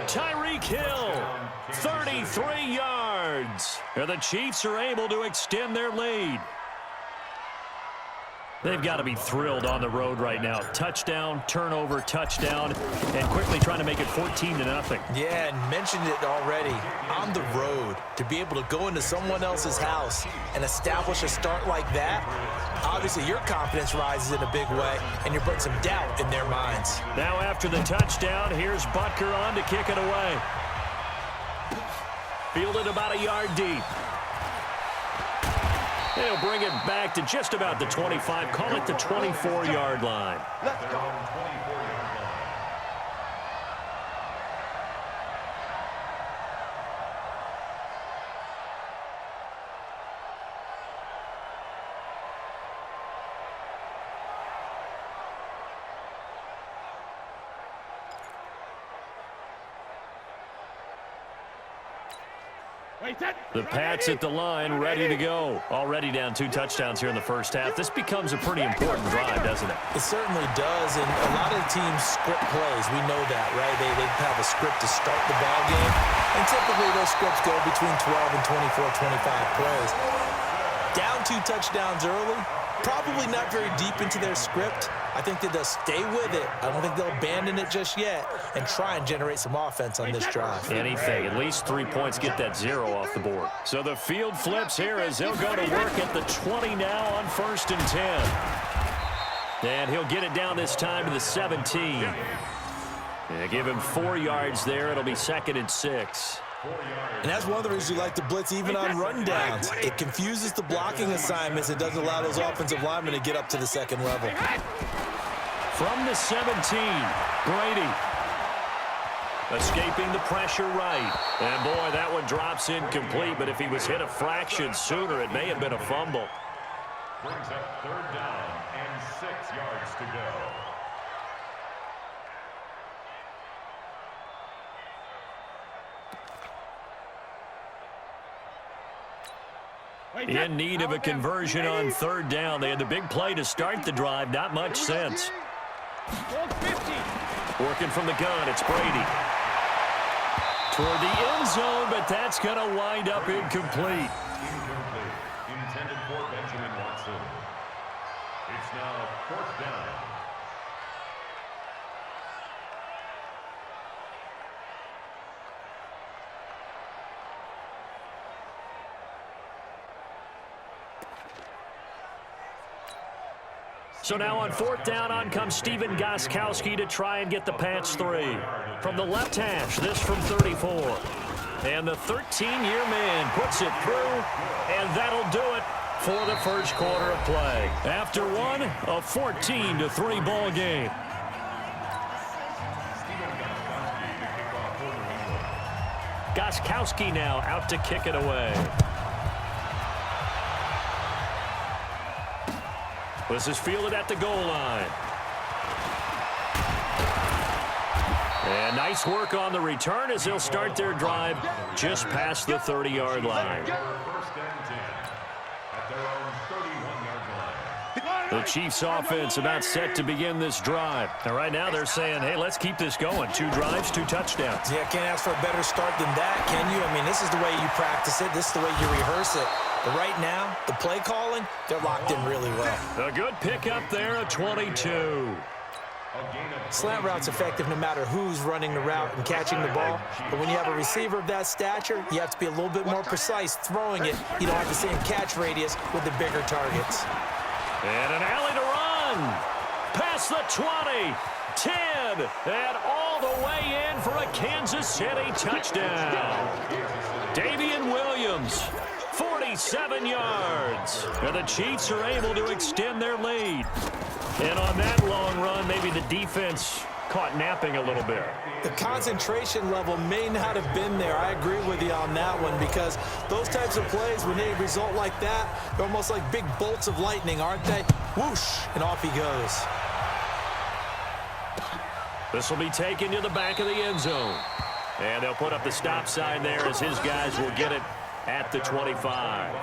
Tyreek Hill, 33 yards. And the Chiefs are able to extend their lead. They've got to be thrilled on the road right now. Touchdown, turnover, touchdown, and quickly trying to make it 14-0. Yeah, and mentioned it already. On the road, to be able to go into someone else's house and establish a start like that, obviously your confidence rises in a big way, and you're putting some doubt in their minds. Now after the touchdown, here's Butker on to kick it away. Fielded about a yard deep. He'll bring it back to just about the 25. Call it the 24-yard line. Let's go. 24-yard line. The Pats at the line, ready to go. Already down 2 touchdowns here in the first half. This becomes a pretty important drive, doesn't it? It certainly does, and a lot of the teams script plays. We know that, right? They have a script to start the ball game, and typically those scripts go between 12 and 24, 25 plays. Down 2 touchdowns early, probably not very deep into their script. I think that they'll stay with it. I don't think they'll abandon it just yet and try and generate some offense on this drive. Anything. At least 3 points, get that 0 off the board. So the field flips here as they'll go to work at the 20 now on 1st and 10. And he'll get it down this time to the 17. Yeah, give him 4 yards there. It'll be 2nd and 6. And that's one of the reasons you like to blitz even on rundowns. It confuses the blocking assignments. It doesn't allow those offensive linemen to get up to the 2nd level. From the 17, Brady. Escaping the pressure right. And, boy, that one drops incomplete. But if he was hit a fraction sooner, it may have been a fumble. Brings up 3rd down and 6 yards to go. In need of a conversion on 3rd down. They had the big play to start the drive. Not much sense. Working from the gun, it's Brady. Toward the end zone, but that's going to wind up incomplete. Incomplete. Intended for Benjamin Watson. It's now 4th down. So now on 4th down, on comes Stephen Gostkowski to try and get the Pats 3. From the left hash, this from 34. And the 13-year man puts it through, and that'll do it for the first quarter of play. After one, a 14-3 ball game. Gostkowski now out to kick it away. This is fielded at the goal line. And nice work on the return as they'll start their drive just past the 30-yard line. The Chiefs offense about set to begin this drive. And right now they're saying, hey, let's keep this going. 2 drives, 2 touchdowns. Yeah, can't ask for a better start than that, can you? I mean, this is the way you practice it. This is the way you rehearse it. But right now, the play calling, they're locked in really well. A good pickup there, a 22. Slant route's effective no matter who's running the route and catching the ball. But when you have a receiver of that stature, you have to be a little bit more precise throwing it. You don't have the same catch radius with the bigger targets. And an alley to run. Past the 20, 10, and all the way in for a Kansas City touchdown. Davian Williams, 47 yards. And the Chiefs are able to extend their lead. And on that long run, maybe the defense caught napping a little bit. The concentration level may not have been there. I agree with you on that one because those types of plays, when they result like that, they're almost like big bolts of lightning, aren't they? Whoosh, and off he goes. This will be taken to the back of the end zone. And they'll put up the stop sign there as his guys will get it at the 25.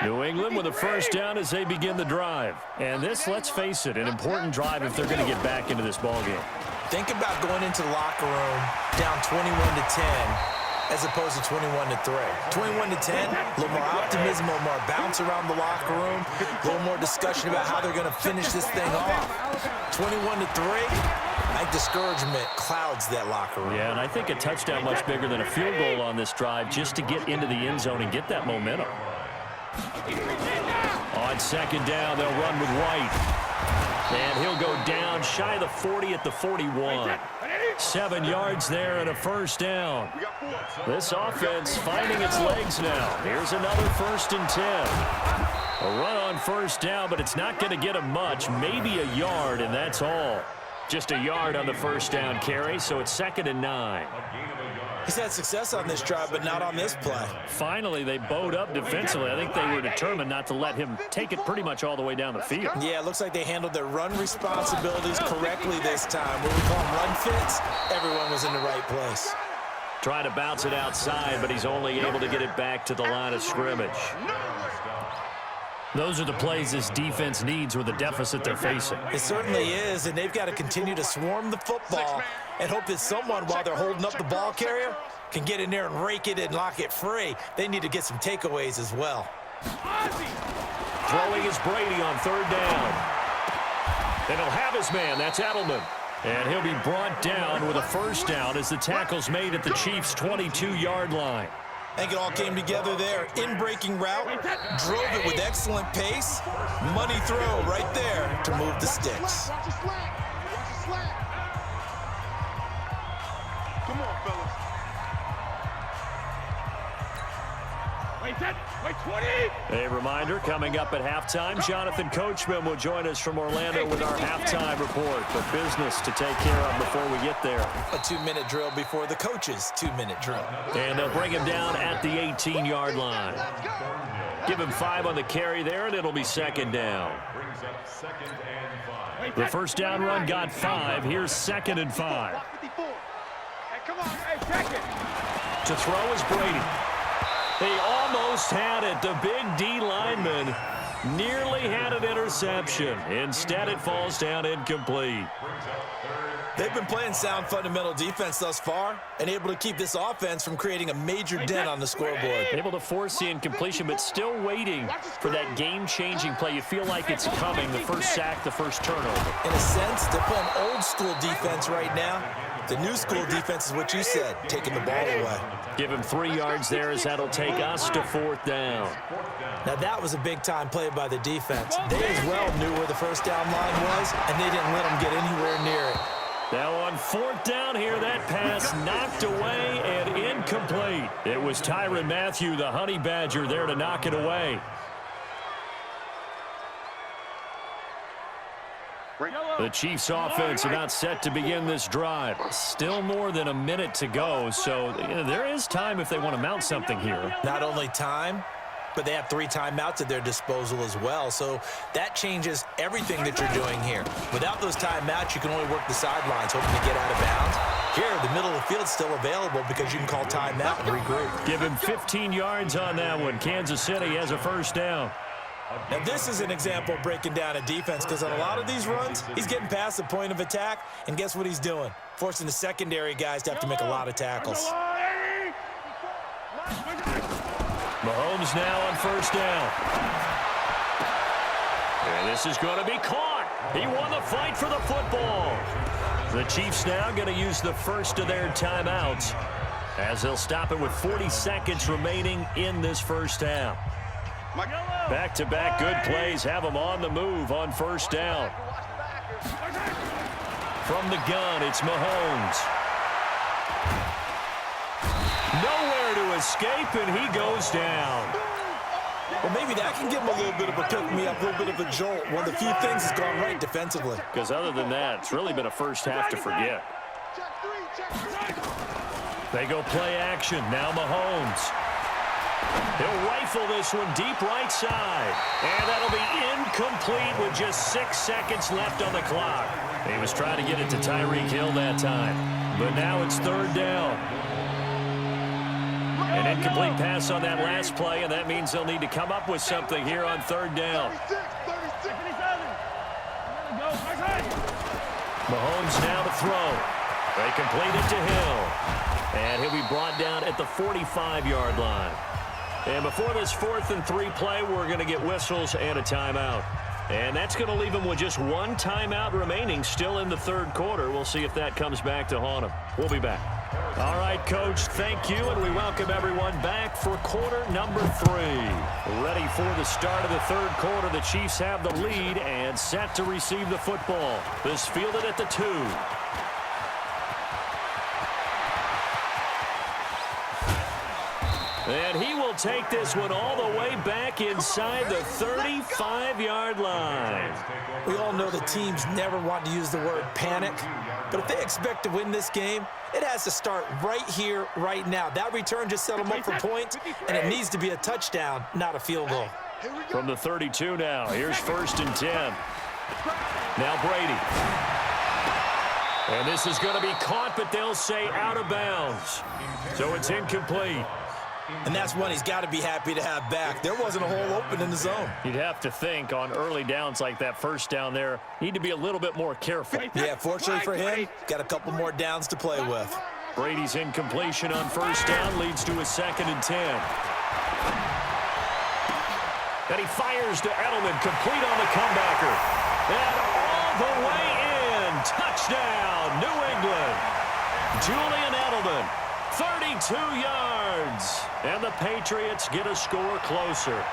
New England with a first down as they begin the drive. And this, let's face it, an important drive if they're going to get back into this ballgame. Think about going into the locker room down 21-10 as opposed to 21-3. 21-10, a little more optimism, a little more bounce around the locker room, a little more discussion about how they're going to finish this thing off. 21-3, I think discouragement clouds that locker room. Yeah, and I think a touchdown much bigger than a field goal on this drive just to get into the end zone and get that momentum. On second down, they'll run with White. And he'll go down shy of the 40 at the 41. 7 yards there and a first down. This offense finding its legs now. Here's another 1st and 10. A run on first down, but it's not going to get him much. Maybe a yard, and that's all. Just a yard on the first down carry, so it's 2nd and 9. He's had success on this drive, but not on this play. Finally, they bowed up defensively. I think they were determined not to let him take it pretty much all the way down the field. Yeah, it looks like they handled their run responsibilities correctly this time. What we call them run fits, everyone was in the right place. Trying to bounce it outside, but he's only able to get it back to the line of scrimmage. Those are the plays this defense needs with the deficit they're facing. It certainly is, and they've got to continue to swarm the football and hope that someone, while they're holding up the ball carrier, can get in there and rake it and lock it free. They need to get some takeaways as well. Throwing is Brady on 3rd down. And he'll have his man. That's Edelman. And he'll be brought down with a first down as the tackle's made at the Chiefs' 22-yard line. I think it all came together there. In-breaking route, drove it with excellent pace. Money throw right there to move the sticks. Come on, fellas. Wait, 20. A reminder, coming up at halftime, Jonathan Coachman will join us from Orlando with our halftime report. But business to take care of before we get there. A 2-minute drill before the coach's 2-minute drill. And they'll bring him down at the 18-yard line. Give him 5 on the carry there, and it'll be 2nd down. The first down run got 5. Here's 2nd and 5. Come on, check it. To throw is Brady. He almost had it. The big D lineman nearly had an interception. Instead, it falls down incomplete. They've been playing sound fundamental defense thus far and able to keep this offense from creating a major dent on the scoreboard. Able to force the incompletion, but still waiting for that game-changing play. You feel like it's coming, the first sack, the first turnover. In a sense, they're playing old-school defense right now. The new school defense is what you said, taking the ball away. Give him 3 yards there as that'll take us to 4th down. Now, that was a big-time play by the defense. They as well knew where the first down line was, and they didn't let them get anywhere near it. Now on 4th down here, that pass knocked away and incomplete. It was Tyrann Mathieu, the Honey Badger, there to knock it away. The Chiefs offense about set to begin this drive. Still more than a minute to go, so there is time if they want to mount something here. Not only time, but they have 3 timeouts at their disposal as well, so that changes everything that you're doing here. Without those timeouts, you can only work the sidelines, hoping to get out of bounds. Here, the middle of the field's still available because you can call timeout and regroup. Give him 15 yards on that one. Kansas City has a first down. Now, this is an example of breaking down a defense because on a lot of these runs, he's getting past the point of attack, and guess what he's doing? Forcing the secondary guys to have to make a lot of tackles. Mahomes now on first down. And this is going to be caught. He won the fight for the football. The Chiefs now going to use the first of their timeouts as they'll stop it with 40 seconds remaining in this first half. Back-to-back good plays have them on the move on first down. From the gun, it's Mahomes. Nowhere to escape, and he goes down. Well, maybe that can give him a little bit of a pick-me-up, a little bit of a jolt. One of the few things that's gone right defensively. Because other than that, it's really been a first half to forget. They go play action. Now Mahomes. He'll rifle this one deep right side. And that'll be incomplete with just 6 seconds left on the clock. He was trying to get it to Tyreek Hill that time. But now it's 3rd down. An incomplete pass on that last play, and that means they'll need to come up with something here on third down. Mahomes now to throw. They complete it to Hill. And he'll be brought down at the 45-yard line. And before this 4th and 3 play, we're going to get whistles and a timeout. And that's going to leave him with just one timeout remaining still in the third quarter. We'll see if that comes back to haunt him. We'll be back. All right, Coach, thank you, and we welcome everyone back for quarter number 3. Ready for the start of the third quarter. The Chiefs have the lead and set to receive the football. This fielded at the 2. And he will take this one all the way back inside the 35-yard line. We all know the teams never want to use the word panic, but if they expect to win this game, it has to start right here, right now. That return just set them up for points, and it needs to be a touchdown, not a field goal. From the 32 now, here's 1st and 10. Now Brady. And this is going to be caught, but they'll say out of bounds. So it's incomplete. And that's one he's got to be happy to have back. There wasn't a hole open in the zone. You'd have to think on early downs like that first down there, need to be a little bit more careful. Yeah, fortunately for him, got a couple more downs to play with. Brady's incompletion on 1st down leads to a 2nd and 10. And he fires to Edelman, complete on the comebacker. And all the way in. Touchdown, New England. Julian Edelman, 32 yards. And the Patriots get a score closer.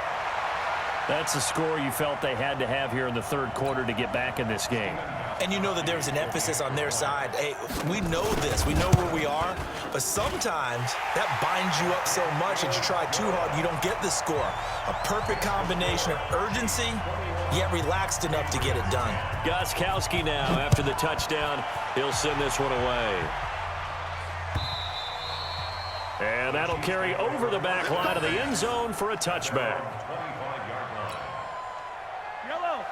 That's the score you felt they had to have here in the third quarter to get back in this game. And you know that there's an emphasis on their side. Hey, we know this. We know where we are. But sometimes that binds you up so much that you try too hard, you don't get the score. A perfect combination of urgency, yet relaxed enough to get it done. Gostkowski now after the touchdown. He'll send this one away. And that'll carry over the back line of the end zone for a touchback.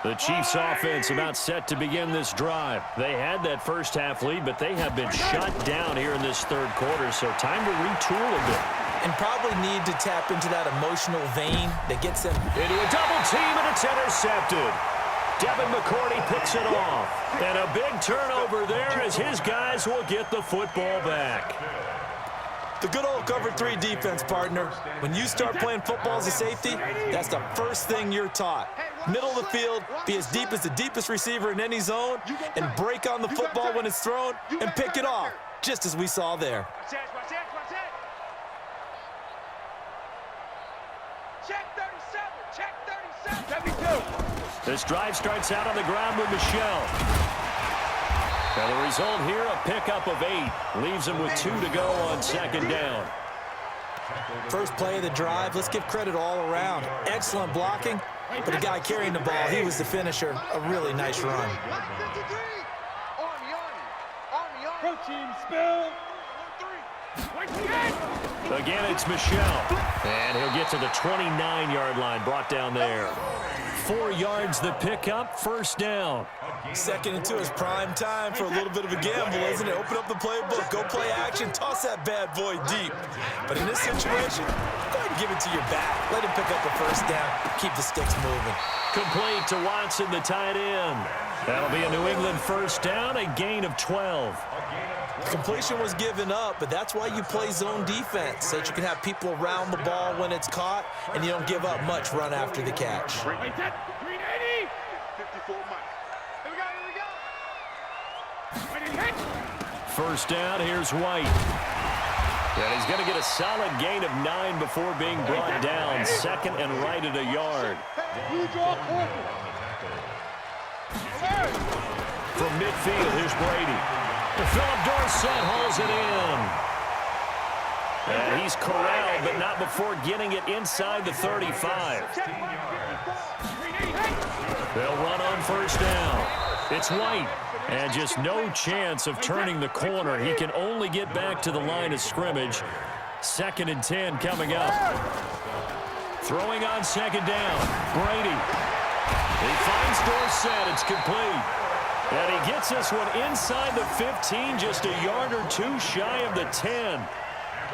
The Chiefs offense about set to begin this drive. They had that first half lead, but they have been shut down here in this third quarter, so time to retool a bit. And probably need to tap into that emotional vein that gets them into a double team, and it's intercepted. Devin McCourty picks it off. And a big turnover there as his guys will get the football back. The good old cover 3 defense, partner. When you start playing football as a safety, that's the first thing you're taught. Middle of the field, be as deep as the deepest receiver in any zone, and break on the football when it's thrown and pick it off, just as we saw there. Check 37, check 37. 72. This drive starts out on the ground with Michel. Now the result here, a pickup of 8. Leaves him with 2 to go on 2nd down. First play of the drive, let's give credit all around. Excellent blocking, but the guy carrying the ball, he was the finisher. A really nice run. Protein spill. Again, it's Michel. And he'll get to the 29-yard line, brought down there. 4 yards the pickup, 1st down. 2nd and 2 is prime time for a little bit of a gamble, isn't it? Open up the playbook, go play action, toss that bad boy deep. But in this situation, go ahead and give it to your back. Let him pick up a 1st down, keep the sticks moving. Complete to Watson, the tight end. That'll be a New England 1st down, a gain of 12. Completion was given up, but that's why you play zone defense, so that you can have people around the ball when it's caught, and you don't give up much run after the catch. 380. 54 Mike. Here we go. 1st down, here's White. And he's going to get a solid gain of 9 before being brought down. 2nd and right at a yard. From midfield, here's Brady. Philip Dorsett hauls it in. And he's corralled, but not before getting it inside the 35. They'll run on 1st down. It's White. And just no chance of turning the corner. He can only get back to the line of scrimmage. 2nd and 10 coming up. Throwing on 2nd down. Brady. He finds Dorsett. It's complete. And he gets this one inside the 15, just a yard or 2 shy of the 10.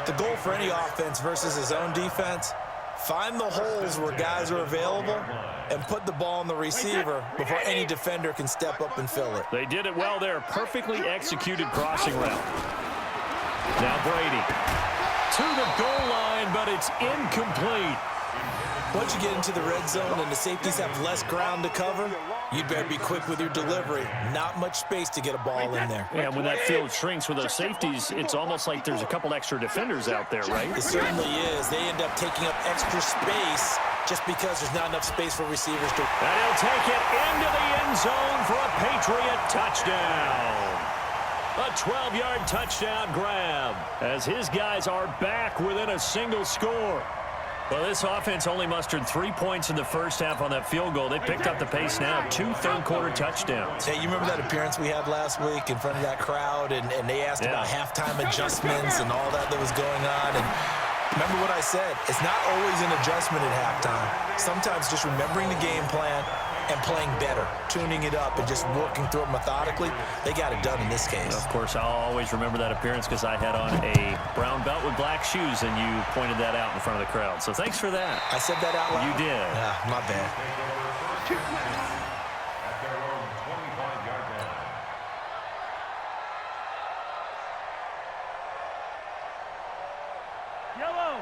The goal for any offense versus his own defense, find the holes where guys are available and put the ball on the receiver before any defender can step up and fill it. They did it well there. Perfectly executed crossing route. Now Brady to the goal line, but it's incomplete. Once you get into the red zone and the safeties have less ground to cover, you'd better be quick with your delivery. Not much space to get a ball in there. Yeah, when that field shrinks with those safeties, it's almost like there's a couple extra defenders out there, right? It certainly is. They end up taking up extra space just because there's not enough space for receivers to... And he'll take it into the end zone for a Patriot touchdown. A 12-yard touchdown grab as his guys are back within a single score. Well, this offense only mustered 3 points in the first half on that field goal. They picked up the pace now. 2 third-quarter touchdowns. Hey, you remember that appearance we had last week in front of that crowd, and they asked about halftime adjustments and all that was going on, and remember what I said. It's not always an adjustment at halftime. Sometimes just remembering the game plan and playing better, tuning it up, and just working through it methodically. They got it done in this case. Of course, I'll always remember that appearance because I had on a brown belt with black shoes, and you pointed that out in front of the crowd. So thanks for that. I said that out loud? You did. Yeah, my bad. At their own 25-yard line.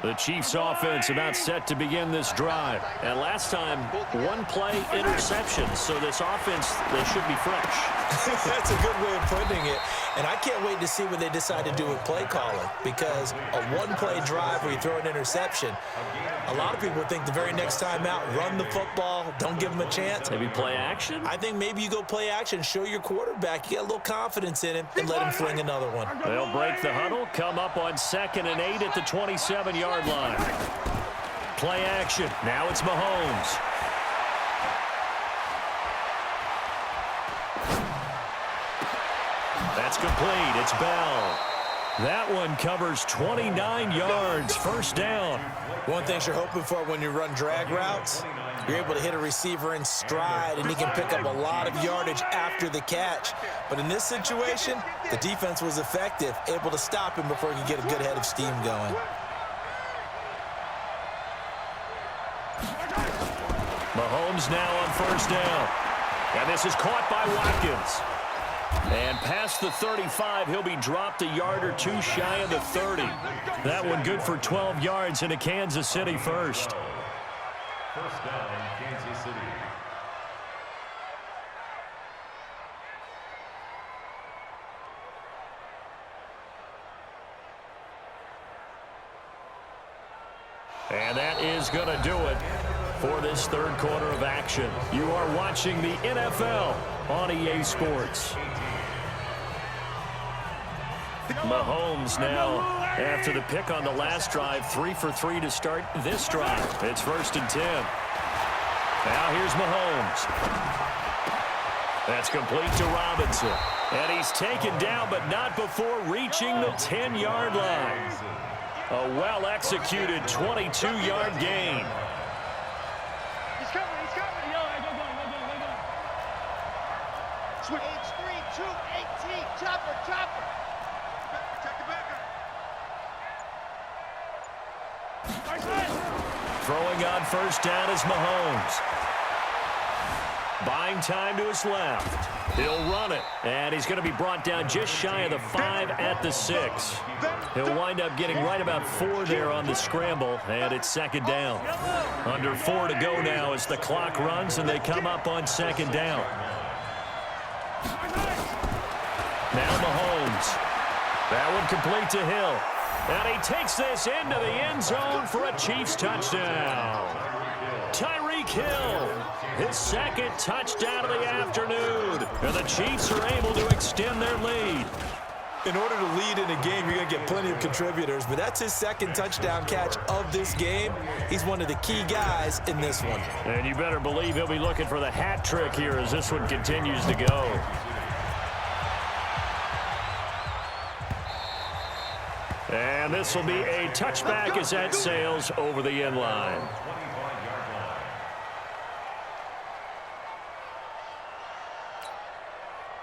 The Chiefs offense about set to begin this drive. And last time, one-play interception. So this offense, they should be fresh. That's a good way of putting it. And I can't wait to see what they decide to do with play calling, because a one-play drive where you throw an interception, a lot of people think the very next time out, run the football, don't give them a chance. Maybe play action? I think maybe you go play action, show your quarterback, you get a little confidence in him, and let him fling another one. They'll break the huddle, come up on 2nd and 8 at the 27-yard line. Play action. Now it's Mahomes. That's complete. It's Bell. That one covers 29 yards. First down. One thing you're hoping for when you run drag routes, you're able to hit a receiver in stride, and he can pick up a lot of yardage after the catch. But in this situation, the defense was effective, able to stop him before he could get a good head of steam going. Mahomes now on first down. And this is caught by Watkins. And past the 35, he'll be dropped a yard or two shy of the 30. That one good for 12 yards into Kansas City first. First down, Kansas City. And that is going to do it for this third quarter of action. You are watching the NFL on EA Sports. Mahomes now, after the pick on the last drive, 3 for 3 to start this drive. It's 1st and 10. Now here's Mahomes. That's complete to Robinson. And he's taken down, but not before reaching the 10-yard line. A well-executed 22-yard gain. He's coming, he's coming. Yo, go. Switch. H3, 2, 18, chopper. Check the backer. Throwing on first down is Mahomes. Buying time to his left. He'll run it, and he's going to be brought down just shy of the 5 at the 6. He'll wind up getting right about 4 there on the scramble, and it's 2nd down. Under 4 to go now as the clock runs, and they come up on 2nd down. Now Mahomes. That one complete to Hill. And he takes this into the end zone for a Chiefs touchdown. Tyreek Hill, his 2nd touchdown of the afternoon. And the Chiefs are able to extend their lead. In order to lead in a game, you're going to get plenty of contributors, but that's his 2nd touchdown catch of this game. He's one of the key guys in this one. And you better believe he'll be looking for the hat trick here as this one continues to go. And this will be a touchback as that sails over the end line.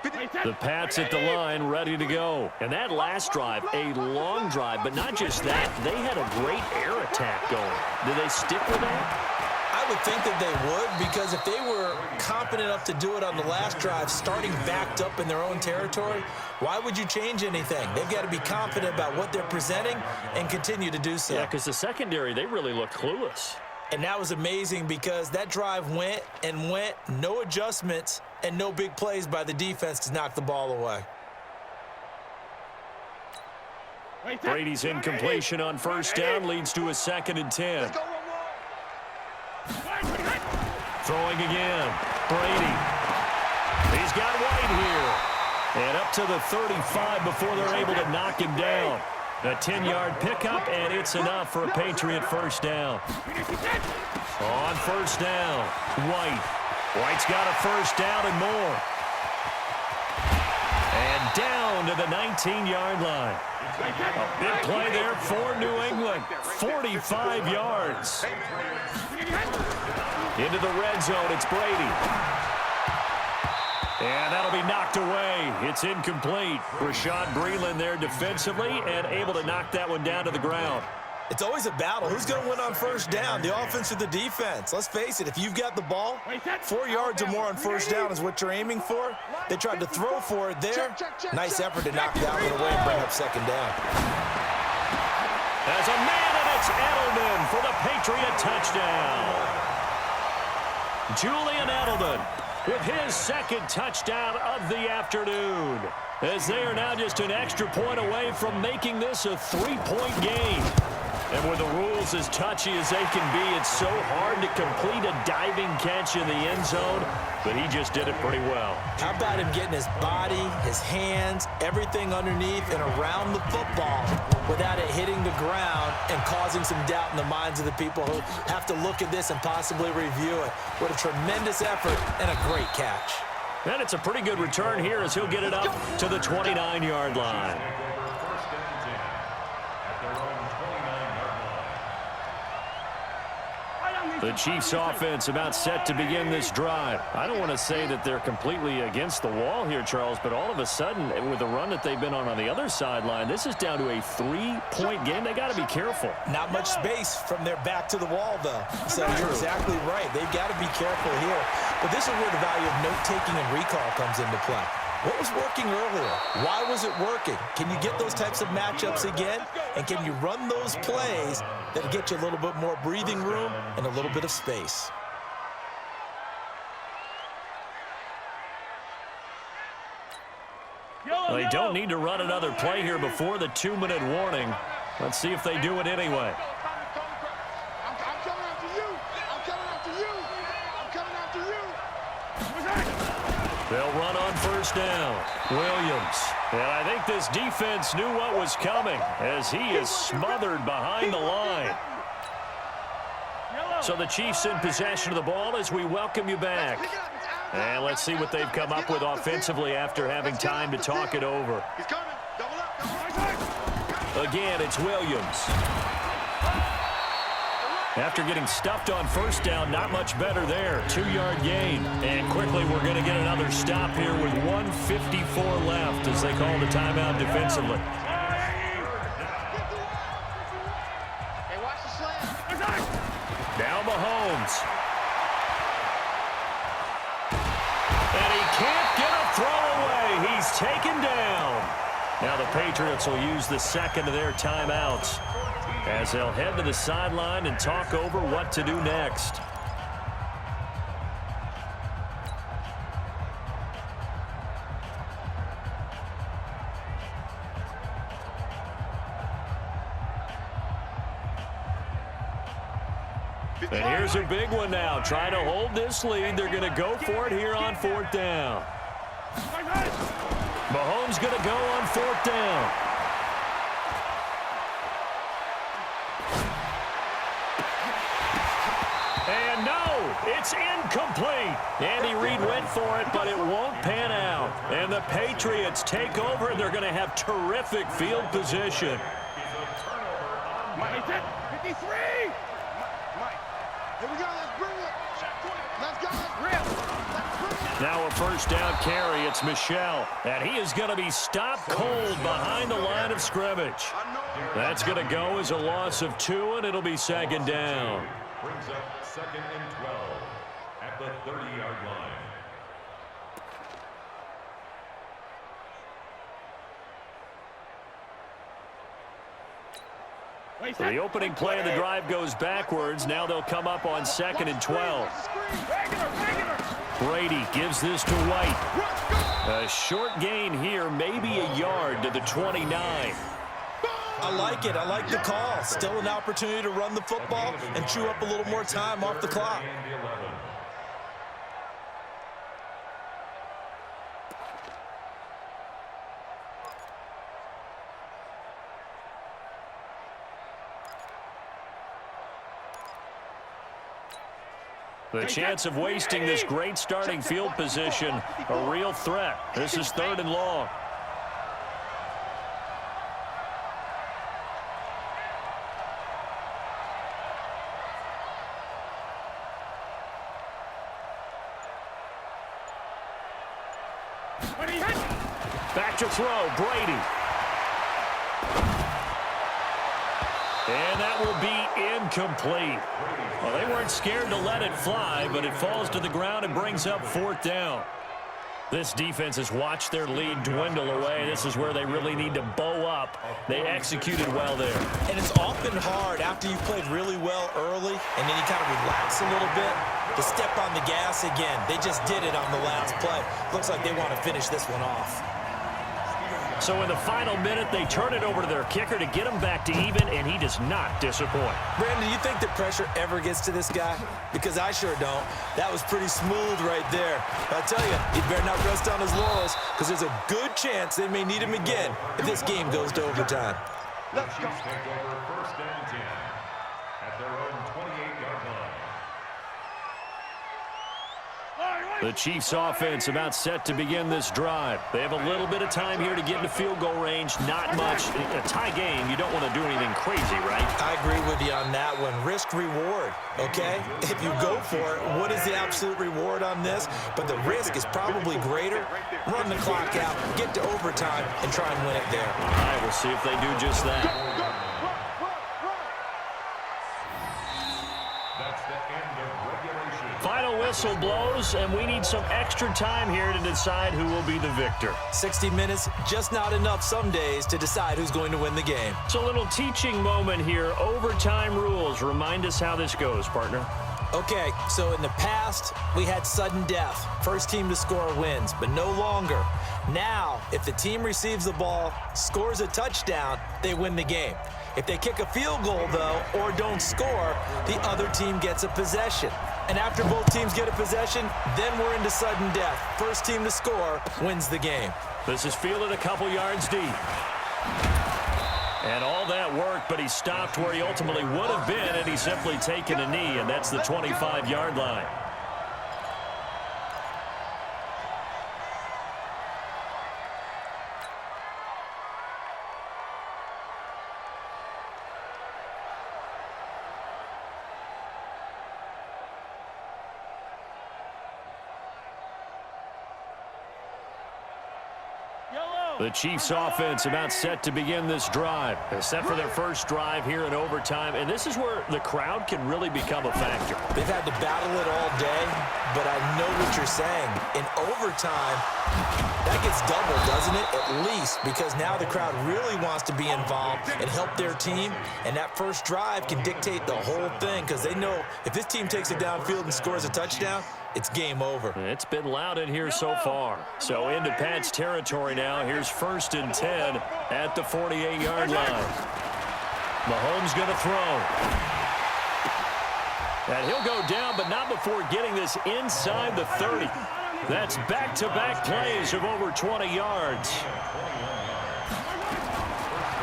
The Pats at the line, ready to go. And that last drive, a long drive, but not just that. They had a great air attack going. Did they stick with that? I would think that they would, because if they were competent enough to do it on the last drive, starting backed up in their own territory, why would you change anything? They've got to be confident about what they're presenting and continue to do so. Yeah, because the secondary, they really look clueless. And that was amazing because that drive went and went, no adjustments, and no big plays by the defense to knock the ball away. Brady's incompletion on first down leads to a 2nd and 10. Throwing again. Brady. He's got White here. And up to the 35 before they're able to knock him down. A 10-yard pickup, and it's enough for a Patriot first down. On first down, White. White's got a first down and more. And down to the 19-yard line. A big play there for New England. 45 yards. Into the red zone, it's Brady. And that'll be knocked away. It's incomplete. Rashad Breeland there defensively and able to knock that one down to the ground. It's always a battle. Who's going to win on first down, the offense or the defense? Let's face it, if you've got the ball, 4 yards or more on first down is what you're aiming for. They tried to throw for it there. Nice effort to knock that one away and bring up second down. As a man, and it's Edelman for the Patriot touchdown. Julian Edelman with his 2nd touchdown of the afternoon, as they are now just an extra point away from making this a 3-point game. And with the rules as touchy as they can be, it's so hard to complete a diving catch in the end zone, but he just did it pretty well. How about him getting his body, his hands, everything underneath and around the football without it hitting the ground and causing some doubt in the minds of the people who have to look at this and possibly review it. What a tremendous effort and a great catch. And it's a pretty good return here as he'll get it up to the 29-yard line. The Chiefs offense about set to begin this drive. I don't want to say that they're completely against the wall here, Charles, but all of a sudden, with the run that they've been on the other sideline, this is down to a 3-point game. They got to be careful. Not much space from their back to the wall, though. So you're exactly right. They've got to be careful here. But this is where the value of note-taking and recall comes into play. What was working earlier? Why was it working? Can you get those types of matchups again? And can you run those plays that get you a little bit more breathing room and a little bit of space? They don't need to run another play here before the 2-minute warning. Let's see if they do it anyway. They'll run on first down. Williams. And I think this defense knew what was coming as he is smothered behind the line. So the Chiefs in possession of the ball as we welcome you back. And let's see what they've come up with offensively after having time to talk it over. Again, it's Williams. After getting stuffed on first down, not much better there. 2-yard gain. And quickly, we're going to get another stop here with 1:54 left as they call the timeout defensively. Now Mahomes. And he can't get a throw away. He's taken down. Now the Patriots will use the 2nd of their timeouts as they'll head to the sideline and talk over what to do next. And here's a big one now. Trying to hold this lead. They're going to go for it here on 4th down. Mahomes going to go on 4th down. And no, it's incomplete. Andy Reid went for it, but it won't pan out. And the Patriots take over, and they're going to have terrific field position. 53! Here we go, let's bring it. Let's go, let's rip. Now a first down carry. It's Michel. And he is going to be stopped cold behind the line of scrimmage. That's going to go as a loss of 2, and it'll be second down. Brings up 2nd and 12 at the 30-yard line. The opening play of the drive goes backwards. Now they'll come up on 2nd and 12. Brady gives this to White. A short gain here, maybe a yard to the 29. I like it. I like the call. Still an opportunity to run the football and chew up a little more time off the clock. The chance of wasting this great starting field position, a real threat. This is 3rd and long. Back to throw, Brady. And that will be incomplete. Well, they weren't scared to let it fly, but it falls to the ground and brings up 4th down. This defense has watched their lead dwindle away. This is where they really need to bow up. They executed well there. And it's often hard after you've played really well early and then you kind of relax a little bit to step on the gas again. They just did it on the last play. Looks like they want to finish this one off. So in the final minute, they turn it over to their kicker to get him back to even, and he does not disappoint. Brandon, do you think the pressure ever gets to this guy? Because I sure don't. That was pretty smooth right there. I tell you, he better not rest on his laurels because there's a good chance they may need him again if this game goes to overtime. The Chiefs take over 1st and 10 at their own 28-yard line. The Chiefs offense about set to begin this drive. They have a little bit of time here to get into field goal range. Not much. A tie game, you don't want to do anything crazy, right? I agree with you on that one. Risk-reward, okay? If you go for it, what is the absolute reward on this? But the risk is probably greater. Run the clock out, get to overtime, and try and win it there. All right, we'll see if they do just that. That's the end of regulation. Final whistle blows, and we need some extra time here to decide who will be the victor. 60 minutes, just not enough some days to decide who's going to win the game. It's a little teaching moment here. Overtime rules. Remind us how this goes, partner. Okay, so in the past, we had sudden death. First team to score wins, but no longer. Now, if the team receives the ball, scores a touchdown, they win the game. If they kick a field goal, though, or don't score, the other team gets a possession. And after both teams get a possession, then we're into sudden death. First team to score wins the game. This is fielded a couple yards deep. And all that work, but he stopped where he ultimately would have been had he simply taken a knee, and that's the 25-yard line. The Chiefs offense about set to begin this drive. Set for their first drive here in overtime. And this is where the crowd can really become a factor. They've had to battle it all day, but I know what you're saying. In overtime, that gets doubled, doesn't it? At least, because now the crowd really wants to be involved and help their team. And that first drive can dictate the whole thing because they know if this team takes it downfield and scores a touchdown, it's game over. It's been loud in here so far. So into Pat's territory now. Here's 1st and 10 at the 48-yard line. Mahomes going to throw. And he'll go down, but not before getting this inside the 30. That's back-to-back plays of over 20 yards.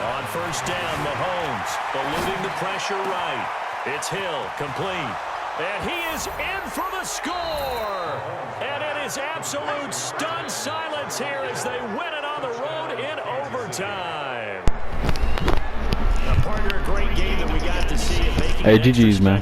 On 1st down, Mahomes eluding the pressure right. It's Hill, complete. And he is in for the score. And it is absolute stunned silence here as they win it on the road in overtime. A partner, a great game that we got to see. Hey, GG's, man.